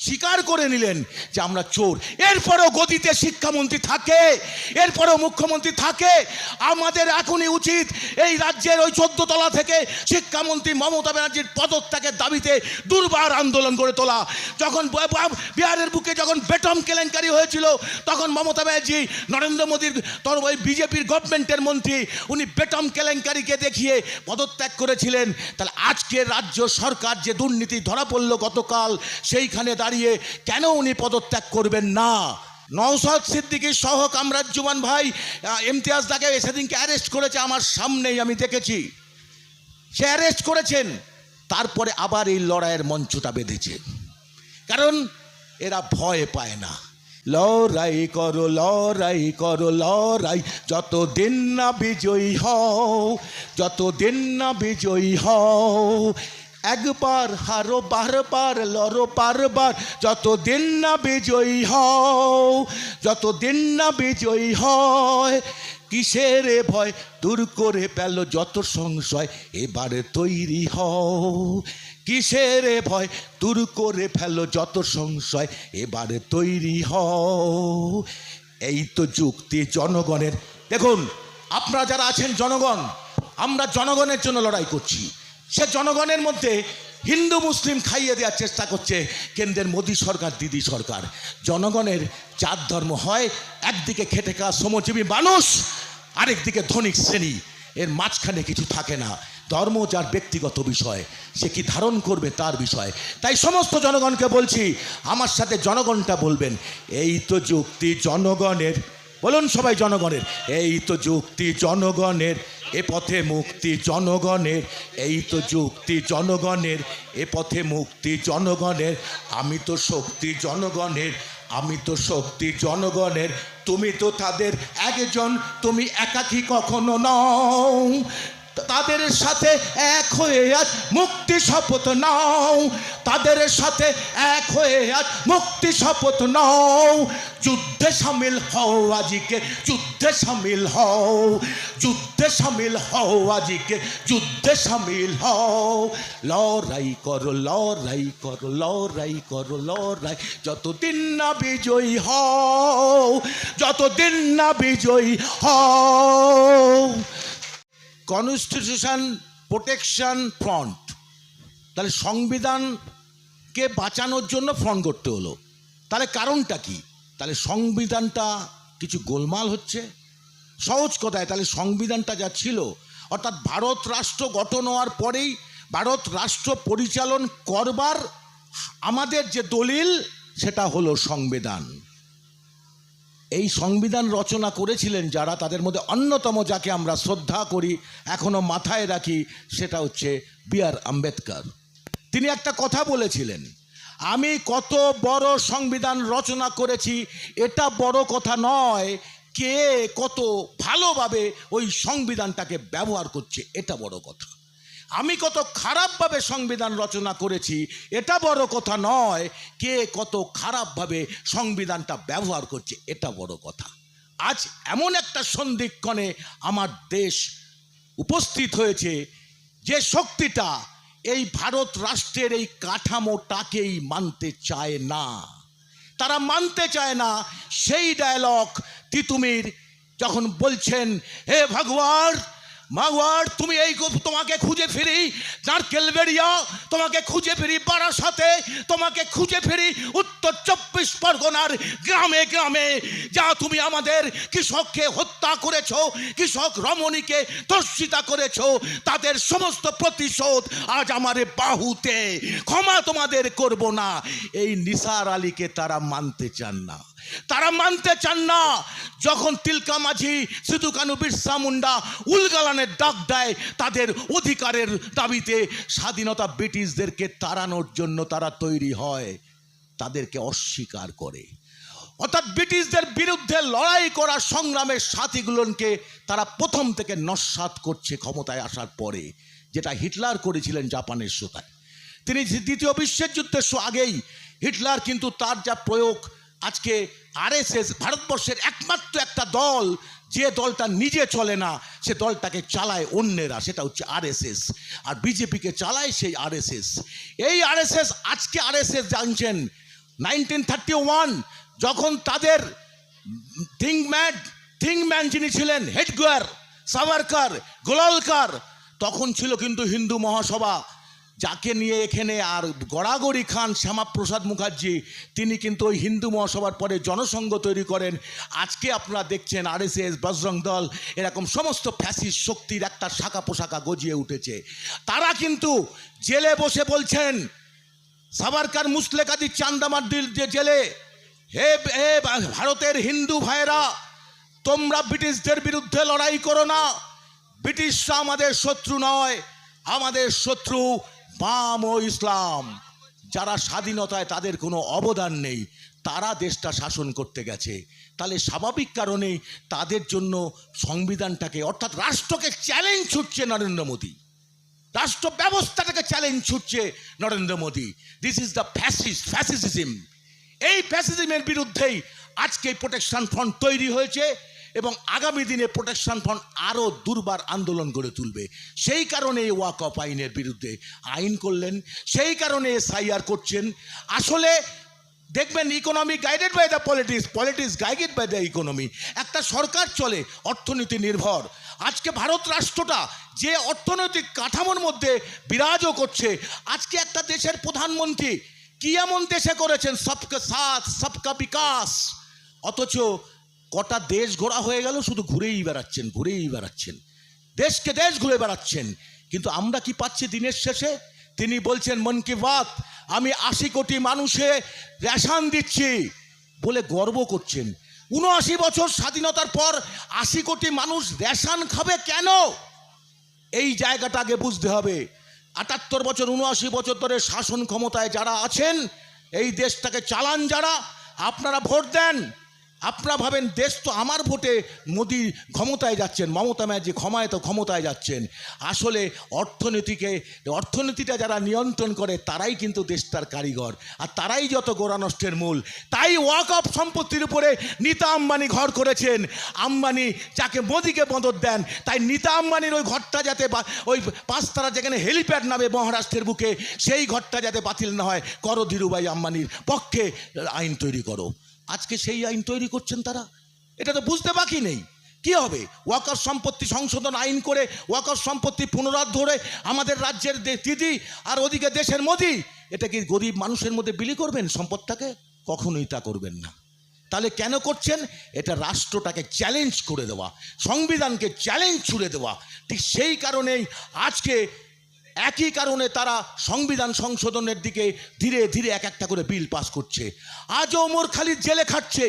স্বীকার করে নিলেন যে আমরা চোর। এরপরেও গদিতে শিক্ষামন্ত্রী থাকে, এরপরেও মুখ্যমন্ত্রী থাকে। আমাদের এখনই উচিত এই রাজ্যের ওই 14 তলা থেকে শিক্ষামন্ত্রী মমতা ব্যানার্জির পদত্যাগের দাবিতে দুর্বার আন্দোলন করে তোলা। যখন বিহারের বুকে যখন বেটম কেলেঙ্কারি হয়েছিল, তখন মমতা ব্যানার্জি নরেন্দ্র মোদীর ওই বিজেপির গভর্নমেন্টের মন্ত্রী, উনি বেটম কেলেঙ্কারিকে দেখিয়ে পদত্যাগ করেছিলেন। তাহলে আজকে রাজ্য সরকার যে দুর্নীতি ধরা পড়ল গতকাল, সেইখানে দাঁড়িয়ে কেন উনি পদত্যাগ করবেন না? নওশাদ সিদ্দিকী সহ কামরাজ্জুমান ভাই ইমতিয়াজ দাকে সেদিনকে অ্যারেস্ট করেছে, আমার সামনেই আমি দেখেছি। সে অ্যারেস্ট করেছেন, তারপরে আবার এই লড়াইয়ের মঞ্চটা বেঁধেছে, কারণ এরা ভয় পায় না। লড়াই করো, লড়াই করো, লড়াই, যতদিন না বিজয়ী হও, যতদিন না বিজয়ী হও। একবার হারো, বারবার লড়ো, বারবার, যতদিন না বিজয়ী হও, যতদিন না বিজয়ী হয়। কিসের ভয় দূর করে পেল যত সংশয়, এবারে তৈরি হও। কিসের ভয় দূর করে ফেলো যত সংশয়, এবারে তৈরি হও। এই তো যুক্তি জনগণের। দেখুন, আপনারা যারা আছেন জনগণ, আমরা জনগণের জন্য লড়াই করছি। সে জনগণের মধ্যে হিন্দু মুসলিম খাইয়ে দেওয়ার চেষ্টা করছে কেন্দ্রের মোদী সরকার, দিদি সরকার। জনগণের জাত ধর্ম হয়, একদিকে খেটে খাওয়া শ্রমজীবী মানুষ, আরেকদিকে ধনিক শ্রেণী, এর মাঝখানে কিছু থাকে না। ধর্ম যার ব্যক্তিগত বিষয়, সে কি ধারণ করবে তার বিষয়। তাই সমস্ত জনগণকে বলছি, আমার সাথে জনগণটা বলবেন, এই তো যুক্তি জনগণের। বলুন সবাই জনগণের, এই তো যুক্তি জনগণের, এ পথে মুক্তি জনগণের। এই তো যুক্তি জনগণের, এ পথে মুক্তি জনগণের। আমি তো শক্তি জনগণের, আমি তো শক্তি জনগণের। তুমি তো তাদের একজন, তুমি একাকী কখনো নও। তাদের সাথে এক হয়ে আজ মুক্তি শপথ নাও, তাদের সাথে এক হয়ে আজ মুক্তি শপথ নাও। যুদ্ধে সামিল হও আজকে, যুদ্ধে সামিল হও, যুদ্ধে সামিল হও আজকে, যুদ্ধে সামিল হও। লড়াই করো, লড়াই করো, লড়াই করো, লড়াই, যতদিন না বিজয়ী হও, যতদিন না বিজয়ী হও। কনস্টিটিউশন প্রোটেকশন ফ্রন্ট, তাহলে সংবিধানকে বাঁচানোর জন্য ফ্রন্ট করতে হলো। তাহলে কারণটা কি? তাহলে সংবিধানটা কিছু গোলমাল হচ্ছে। সহজ কথায়, তাহলে সংবিধানটা যা ছিল, অর্থাৎ ভারত রাষ্ট্র গঠন হওয়ার পরেই ভারত রাষ্ট্র পরিচালন করবার আমাদের যে দলিল, সেটা হলো সংবিধান। এই সংবিধান রচনা করেছিলেন যারা, তাদের মধ্যে অন্যতম যাকে আমরা শ্রদ্ধা করি, এখনো মাথায় রাখি, সেটা হচ্ছে বি.আর. আম্বেদকর। তিনি একটা কথা বলেছিলেন, আমি কত বড় সংবিধান রচনা করেছি এটা বড় কথা নয়, কে কত ভালোভাবে ওই সংবিধানটাকে ব্যবহার করছে এটা বড় কথা। আমি কত খারাপভাবে সংবিধান রচনা করেছি এটা বড় কথা নয়, কে কত খারাপভাবে সংবিধানটা ব্যবহার করছে এটা বড় কথা। আজ এমন একটা সন্ধিক্ষণে আমার দেশ উপস্থিত হয়েছে, যে শক্তিটা এই ভারত রাষ্ট্রের এই কাঠামোটাকেই মানতে চায় না। তারা মানতে চায় না। সেই ডায়লগ তিতুমির যখন বলছেন, হে ভগবান, মাগওয়ার তুমি এই তোমাকে খুঁজে ফিরি নারকেল বেড়িয়া, তোমাকে খুঁজে ফিরি বারাসাতে, তোমাকে খুঁজে ফিরি উত্তর 24 পরগনার গ্রামে গ্রামে, যা তুমি আমাদের কৃষককে হত্যা করেছো, কৃষক রমণীকে ধর্ষিতা করেছো, তাদের সমস্ত প্রতিশোধ আজ আমার বাহুতে, ক্ষমা তোমাদের করব না। এই নিসার আলীকে তারা মানতে চান না, তারা মানতে চান না। যখন তিলকা মাঝি, সিধু কানু, বিরসা মুন্ডা উলগালানের ডাক দেয় তাদের অধিকারের দাবিতে, স্বাধীনতা ব্রিটিশদেরকে তাড়ানোর জন্য তারা তৈরি হয়, তাদেরকে অস্বীকার করে। অর্থাৎ ব্রিটিশদের বিরুদ্ধে লড়াই করা সংগ্রামের সাথীগুলোকে তারা প্রথম থেকে নস্যাৎ করছে ক্ষমতায় আসার পরে, যেটা হিটলার করেছিলেন জাপানের সাথে। তিনি দ্বিতীয় বিশ্বের যুদ্ধের আগেই হিটলার কিন্তু তার যা প্রয়োগ, আজকে আরএসএস ভারতবর্ষের একমাত্র একটা দল, যে দলটা নিজে চলে না, সে দলটাকে চালায় অন্যেরা, সেটা হচ্ছে আরএসএস। আর বিজেপিকে চালায় সেই আরএসএস। এই আরএসএস, আজকে আরএসএস জানছেন 1931 যখন তাদের থিংম্যান যিনি ছিলেন হেডগোয়ার, সাভারকার, গোলালকার, তখন ছিল কিন্তু হিন্দু মহাসভা, যাকে নিয়ে এখানে আর গড়াগড়ি খান শ্যামাপ্রসাদ মুখার্জি, তিনি কিন্তু ওই হিন্দু মহাসভার পরে জনসংঘ তৈরি করেন। আজকে আপনারা দেখছেন আরএসএস, বজরং দল, এরকম সমস্ত ফ্যাসিস্ট শক্তির একটা শাখা পোশাকা গজিয়ে উঠেছে। তারা কিন্তু জেলে বসে বলছেন, সাভারকার মুসলেকা দিচ্ছে আন্দামানডির যে জেলে, হে হে ভারতের হিন্দু ভাইয়েরা, তোমরা ব্রিটিশদের বিরুদ্ধে লড়াই করো না, ব্রিটিশরা আমাদের শত্রু নয়, আমাদের শত্রু বাম ও ইসলাম, যারা স্বাধীনতায় তাদের কোনো অবদান নেই, তারা দেশটা শাসন করতে গেছে। তাহলে স্বাভাবিক কারণেই তাদের জন্য সংবিধানটাকে অর্থাৎ রাষ্ট্রকে চ্যালেঞ্জ ছুটছে নরেন্দ্র মোদী, রাষ্ট্র ব্যবস্থাটাকে চ্যালেঞ্জ ছুটছে Narendra Modi. This is the fascism. এই ফ্যাসিজমের বিরুদ্ধেই আজকে প্রোটেকশন ফ্রন্ট তৈরি হয়েছে এবং আগামী দিনে প্রোটেকশন ফ্রন্ট আরও দুর্বার আন্দোলন গড়ে তুলবে। সেই কারণে ওয়াকফ আইনের বিরুদ্ধে আইন করলেন, সেই কারণে এসআইআর করছেন। আসলে দেখবেন economy guided by the politics guided by the economy. একটা সরকার চলে অর্থনীতি নির্ভর। আজকে ভারত রাষ্ট্রটা যে অর্থনৈতিক কাঠামোর মধ্যে বিরাজও করছে, আজকে একটা দেশের প্রধানমন্ত্রী কি এমন দেশে করেছেন সবকা সাথ সবকা বিকাশ, অথচ কটা দেশ ঘোরা হয়ে গেল, শুধু ঘুরেই বেড়াচ্ছেন, দেশকে দেশ ঘুরে বেড়াচ্ছেন। কিন্তু আমরা কি পাচ্ছি দিনের শেষে? তিনি বলছেন মন কি বাত, আমি 80 কোটি মানুষে রেশন দিচ্ছি বলে গর্ব করছেন। 79 বছর স্বাধীনতার পর 80 কোটি মানুষ রেশন খাবে কেন? এই জায়গাটা আগে বুঝতে হবে। 78 বছর 79 বছর ধরে শাসন ক্ষমতায় যারা আছেন, এই দেশটাকে চালান যারা, আপনারা ভোট দেন, আপনারা ভাবেন দেশ তো আমার ভোটে মোদি ক্ষমতায় যাচ্ছেন, মমতা ব্যানার্জি ক্ষমতায় যাচ্ছেন। আসলে অর্থনীতিটা যারা নিয়ন্ত্রণ করে তারাই কিন্তু দেশটার কারিগর, আর তারাই যত গোড়া নষ্টের মূল। তাই ওয়াকফ সম্পত্তির উপরে নীতা আম্বানি ঘর করেছেন। আম্বানি যাকে মোদিকে মদত দেন, তাই নীতা আম্বানির ওই ঘরটা যাতে ওই 5 তারা যেখানে হেলিপ্যাড নামে মহারাষ্ট্রের বুকে, সেই ঘরটা যাতে বাতিল না হয়, করো ধীরুভাই আম্বানির পক্ষে আইন তৈরি করো। আজকে সেই আইন তৈরি করছেন তারা, এটা তো বুঝতে বাকি নেই। কি হবে? ওয়াকফ সম্পত্তি সংশোধন আইন করে ওয়াকফ সম্পত্তি পুনরুদ্ধারে আমাদের রাজ্যের দিদি আর ওদিকে দেশের মোদি, এটা কি গরিব মানুষের মধ্যে বিলি করবেন সম্পদটাকে? কখনোই তা করবেন না। তাহলে কেন করছেন? এটা রাষ্ট্রটাকে চ্যালেঞ্জ করে দেওয়া, সংবিধানকে চ্যালেঞ্জ ছুড়ে দেওয়া। ঠিক সেই কারণেই আজকে একই কারণে তারা সংবিধান সংশোধনের দিকে ধীরে ধীরে এক একটা করে বিল পাস করছে। আজও উমর খালিদ জেলে খাটছে।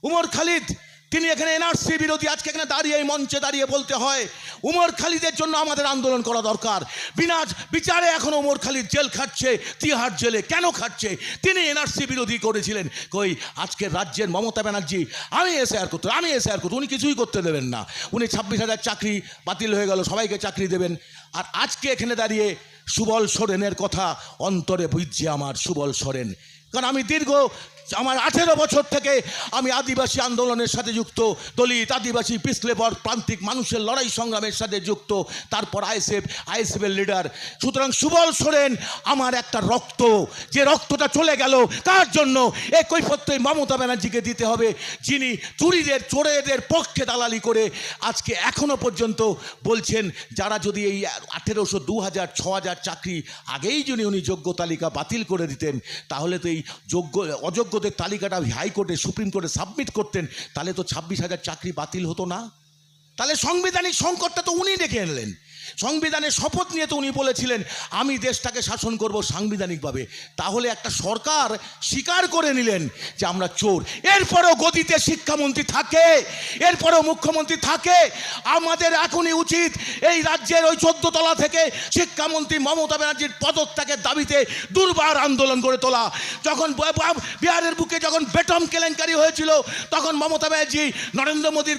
উমর খালিদ তিনি এখানে এনআরসি বিরোধী, আজকে এখানে দাঁড়িয়ে এই মঞ্চে দাঁড়িয়ে বলতে হয় উমর খালিদের জন্য আমাদের আন্দোলন করা দরকার। বিনা বিচারে এখন উমর খালিদ জেল খাটছে, তিহার জেলে। কেন খাটছে? তিনি এনআরসি বিরোধী করেছিলেন। কই আজকের রাজ্যের মমতা ব্যানার্জি আমি এসআইআর করতো, উনি কিছুই করতে দেবেন না। উনি 26,000 চাকরি বাতিল হয়ে গেল, সবাইকে চাকরি দেবেন। আর আজকে এখানে দাঁড়িয়ে সুবল সোরেনের কথা অন্তরে বুঝছে আমার, সুবল সোরেন। কারণ আমি আমার 18 বছর থেকে আমি আদিবাসী আন্দোলনের সাথে যুক্ত, দলিত আদিবাসী পিছলে পর প্রান্তিক মানুষের লড়াই সংগ্রামের সাথে যুক্ত, তারপর আইএসএফের লিডার। সুতরাং সুবল সোরেন আমার একটা রক্ত, যে রক্তটা চলে গেল কার জন্য? এই কৈফিয়ত মমতা ব্যানার্জিকে দিতে হবে, যিনি চোরেদের পক্ষে দালালি করে আজকে এখনো পর্যন্ত বলছেন যারা যদি এই 1800, 2000, 6000 চাকরি আগেই যদি উনি যোগ্য তালিকা বাতিল করে দিতেন, তাহলে তো এই অযোগ্যদের তালিকাটা হাইকোর্টে, সুপ্রিম কোর্টে সাবমিট করতেন, তাহলে তো 26,000 চাকরি বাতিল হতো না। তাহলে সাংবিধানিক সংকটটা তো উনি ডেকে আনলেন। সংবিধানের শপথ নিয়ে তো উনি বলেছিলেন আমি দেশটাকে শাসন করব সাংবিধানিকভাবে। তাহলে একটা সরকার স্বীকার করে নিলেন যে আমরা চোর। এরপরেও গদিতে শিক্ষামন্ত্রী থাকে, এরপরেও মুখ্যমন্ত্রী থাকে। আমাদের এখনই উচিত এই রাজ্যের ওই 14 তলা থেকে শিক্ষামন্ত্রী মমতা ব্যানার্জির পদত্যাগের দাবিতে দুর্বার আন্দোলন গড়ে তোলা। যখন বিহারের বুকে যখন বেটম কেলেঙ্কারি হয়েছিল, তখন মমতা ব্যানার্জি নরেন্দ্র মোদীর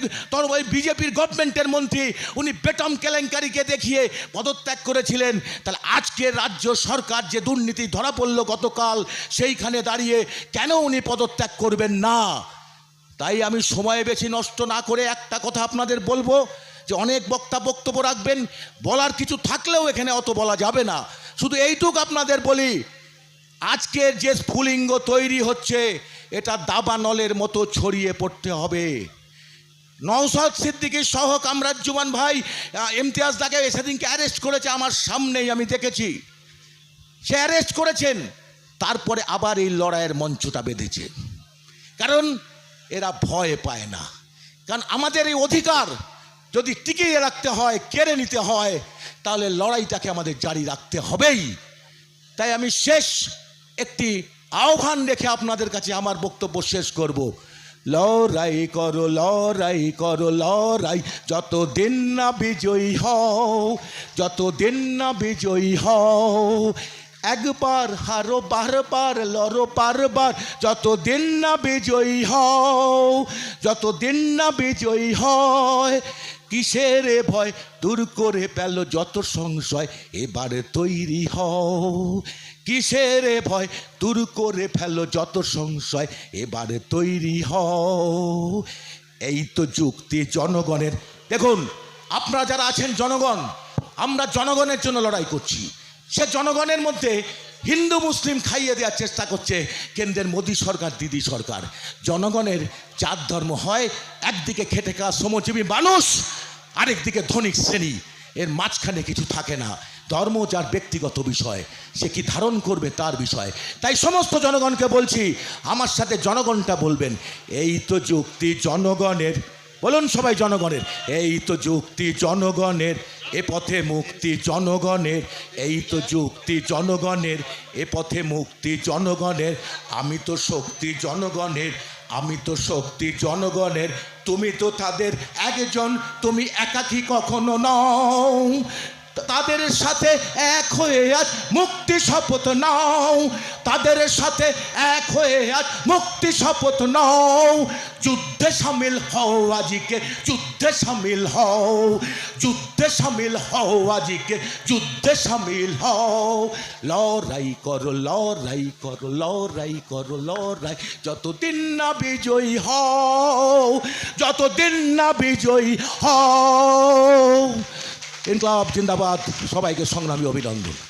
বিজেপির গভর্নমেন্টের মন্ত্রী, উনি বেটম কেলেঙ্কারিকে দেখিয়ে পদত্যাগ করেছিলেন। তাহলে আজকে রাজ্য সরকার যে দুর্নীতি ধরা পড়ল গতকাল, সেইখানে দাঁড়িয়ে কেন উনি পদত্যাগ করবেন না? তাই আমি সময় বেশি নষ্ট না করে একটা কথা আপনাদের বলবো, যে অনেক বক্তব্য রাখবেন, বলার কিছু থাকলেও এখানে অত বলা যাবে না। শুধু এইটুক আপনাদের বলি, আজকের যে স্ফুলিঙ্গ তৈরি হচ্ছে এটা দাবানলের মতো ছড়িয়ে পড়তে হবে। নওশাদ সিদ্দিকী সহ কামরাজ্জমান ভাই ইমতিয়াজ দাকে সেদিনকে অ্যারেস্ট করেছে আমার সামনেই, আমি দেখেছি। সে অ্যারেস্ট করেছেন, তারপরে আবার এই লড়াইয়ের মঞ্চটা বেঁধেছে। কারণ এরা ভয় পায় না। কারণ আমাদের এই অধিকার যদি টিকিয়ে রাখতে হয়, কেড়ে নিতে হয়, তাহলে লড়াইটাকে আমাদের জারি রাখতে হবেই। তাই আমি শেষ একটি আহ্বান রেখে আপনাদের কাছে আমার বক্তব্য শেষ করব। লড়াই করো, লড়াই করো, লড়াই, যতদিন না বিজয়ী হও, যতদিন না বিজয়ী হও। একবার হারো, বারবার লড়ো, বারবার, যতদিন না বিজয়ী হও, যতদিন না বিজয়ী হয়। কিসের ভয় দূর করে পেল যত সংশয়, এবারে তৈরি হও। কিসের ভয় দূর করে ফেলো যত সংশয়, এবারে তৈরি হও। এই তো যুক্তি জনগণের। দেখুন, আপনারা যারা আছেন জনগণ, আমরা জনগণের জন্য লড়াই করছি। সে জনগণের মধ্যে হিন্দু মুসলিম খাইয়ে দেওয়ার চেষ্টা করছে কেন্দ্রের মোদী সরকার, দিদি সরকার। জনগণের জাত ধর্ম হয়, একদিকে খেটে খাওয়া শ্রমজীবী মানুষ, আরেকদিকে ধনিক শ্রেণী, এর মাঝখানে কিছু থাকে না। ধর্ম যার ব্যক্তিগত বিষয়, সে কি ধারণ করবে তার বিষয়। তাই সমস্ত জনগণকে বলছি, আমার সাথে জনগণটা বলবেন, এই তো যুক্তি জনগণের। বলুন সবাই জনগণের। এই তো যুক্তি জনগণের, এ পথে মুক্তি জনগণের। এই তো যুক্তি জনগণের, এ পথে মুক্তি জনগণের। আমি তো শক্তি জনগণের, আমি তো শক্তি জনগণের। তুমি তো তাদের একজন, তুমি একাকী কখনো নও। তাদের সাথে এক হয়ে আজ মুক্তি শপথ নাও, তাদের সাথে এক হয়ে আজ মুক্তি শপথ নাও। যুদ্ধে সামিল হও আজিকে, যুদ্ধে সামিল হও, যুদ্ধে সামিল হও আজিকে, যুদ্ধে সামিল হও। লড়াই করো, লড়াই করো, লড়াই করো, লড়াই, যতদিন না বিজয়ী হও, যতদিন না বিজয়ী হও। ইনকলাব জিন্দাবাদ। সবাইকে সংগ্রামী অভিনন্দন।